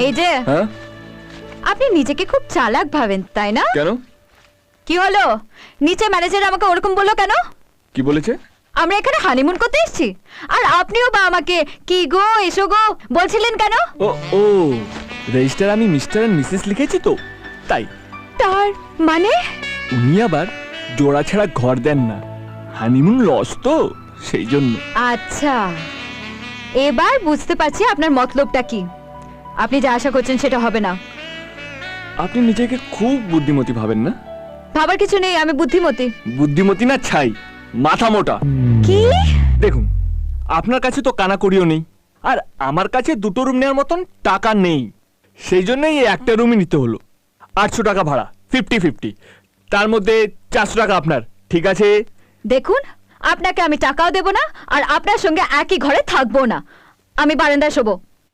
এই যে হ্যাঁ আপনি নিজেকে খুব চালাক ভাবেন তাই না? কেন? কি হলো? নিচে ম্যানেজার আমাকে ওরকম বললো কেন? কি বলেছে? আমরা এখানে হানিমুন করতে এসেছি, আর আপনিও বা আমাকে কি গো এসো গো বলছিলেন কেন? ও ও রেজিস্টার আমি মিস্টার এন্ড মিসেস লিখেছি তো, তাই। তার মানে? উনি আবার জোড়া ছাড়া ঘর দেন না, হানিমুন লস তো, সেই জন্য। আচ্ছা, এবার বুঝতে পারছি আপনার মতলবটা কি। আপনি যা আশা করছেন সেটা হবে না। আপনি নিজেকে খুব বুদ্ধিমতী ভাবেন না? ভাবার কিছু নেই, আমি বুদ্ধিমতী। বুদ্ধিমতী না ছাই, মাথা মোটা। কি? দেখুন, আপনার কাছে তো কানাকড়িও নেই, আর আমার কাছে দুটো রুম নেওয়ার মতন টাকা নেই। সেই জন্যই এই একটা রুমই নিতে হলো। 800 টাকা ভাড়া, 50-50, তার মধ্যে 400 টাকা আপনার, ঠিক আছে? দেখুন, আপনাকে আমি টাকাও দেব না, আর আপনার সঙ্গে একই ঘরে থাকবো না। আমি বারান্দায় শোবো।